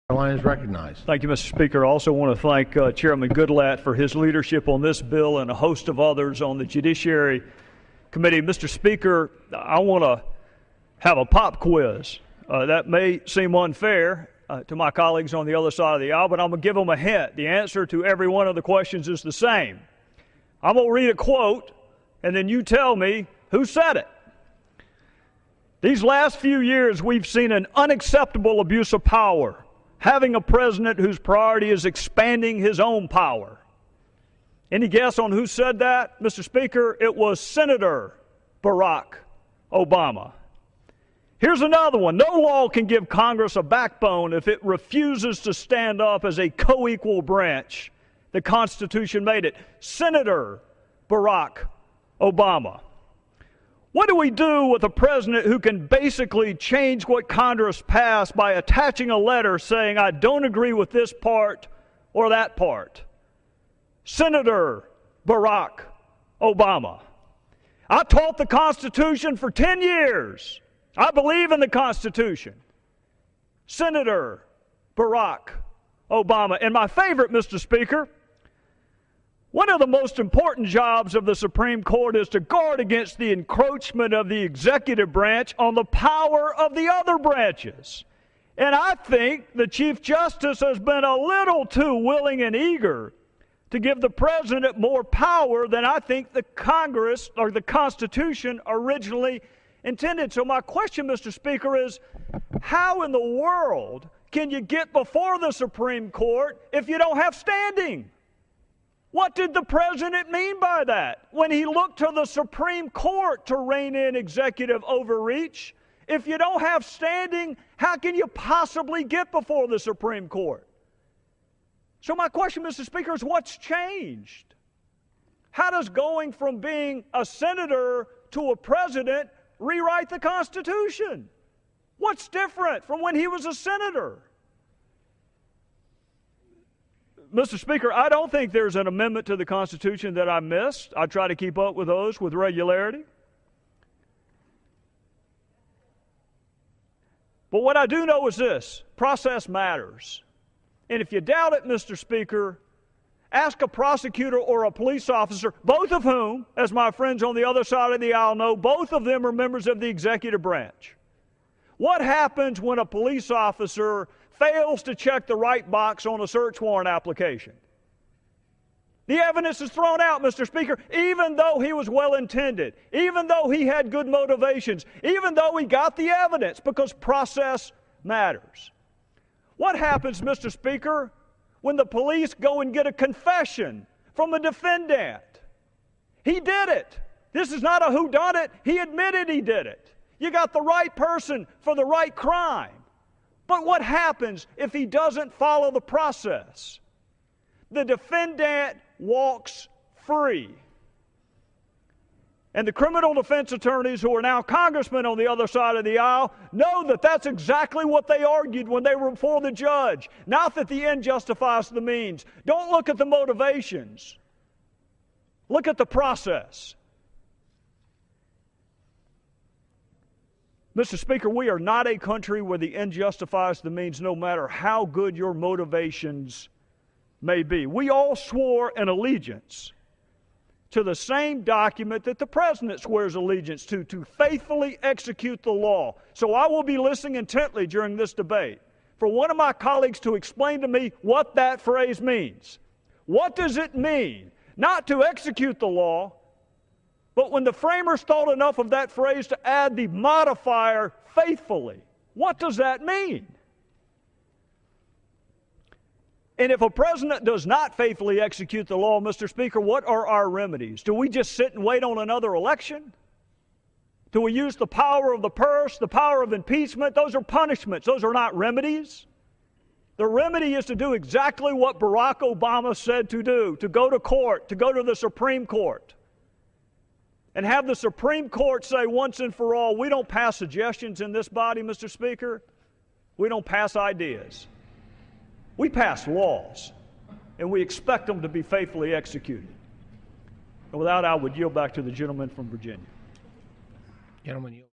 Carolina is recognized. Thank you, Mr. Speaker. I also want to thank Chairman Goodlatte for his leadership on this bill and a host of others on the Judiciary Committee. Mr. Speaker, I want to have a pop quiz. That may seem unfair to my colleagues on the other side of the aisle, but I'm going to give them a hint. The answer to every one of the questions is the same. I'm going to read a quote, and then you tell me who said it. These last few years, we've seen an unacceptable abuse of power, having a president whose priority is expanding his own power. Any guess on who said that, Mr. Speaker? It was Senator Barack Obama. Here's another one. No law can give Congress a backbone if it refuses to stand up as a co-equal branch. The Constitution made it. Senator Barack Obama. What do we do with a president who can basically change what Congress passed by attaching a letter saying, I don't agree with this part or that part? Senator Barack Obama. I taught the Constitution for 10 years. I believe in the Constitution. Senator Barack Obama. And my favorite, Mr. Speaker, one of the most important jobs of the Supreme Court is to guard against the encroachment of the executive branch on the power of the other branches. And I think the Chief Justice has been a little too willing and eager to give the President more power than I think the Congress or the Constitution originally intended. So my question, Mr. Speaker, is how in the world can you get before the Supreme Court if you don't have standing? What did the President mean by that when he looked to the Supreme Court to rein in executive overreach? If you don't have standing, how can you possibly get before the Supreme Court? So my question, Mr. Speaker, is what's changed? How does going from being a senator to a president rewrite the Constitution? What's different from when he was a senator? Mr. Speaker, I don't think there's an amendment to the Constitution that I missed. I try to keep up with those with regularity. But what I do know is this: process matters. And if you doubt it, Mr. Speaker, ask a prosecutor or a police officer, both of whom, as my friends on the other side of the aisle know, both of them are members of the executive branch. What happens when a police officer fails to check the right box on a search warrant application? The evidence is thrown out, Mr. Speaker, even though he was well-intended, even though he had good motivations, even though he got the evidence, because process matters. What happens, Mr. Speaker, when the police go and get a confession from a defendant? He did it. This is not a whodunit. He admitted he did it. You got the right person for the right crime. But what happens if he doesn't follow the process? The defendant walks free. And the criminal defense attorneys who are now congressmen on the other side of the aisle know that that's exactly what they argued when they were before the judge. Not that the end justifies the means. Don't look at the motivations. Look at the process. Mr. Speaker, we are not a country where the end justifies the means, no matter how good your motivations may be. We all swore an allegiance to the same document that the President swears allegiance to faithfully execute the law. So I will be listening intently during this debate for one of my colleagues to explain to me what that phrase means. What does it mean not to execute the law, but when the framers thought enough of that phrase to add the modifier faithfully? What does that mean? And if a president does not faithfully execute the law, Mr. Speaker, what are our remedies? Do we just sit and wait on another election? Do we use the power of the purse, the power of impeachment? Those are punishments. Those are not remedies. The remedy is to do exactly what Barack Obama said to do, to go to court, to go to the Supreme Court, and have the Supreme Court say once and for all, we don't pass suggestions in this body, Mr. Speaker. We don't pass ideas. We pass laws, and we expect them to be faithfully executed. And with that, I would yield back to the gentleman from Virginia. Gentleman, yield.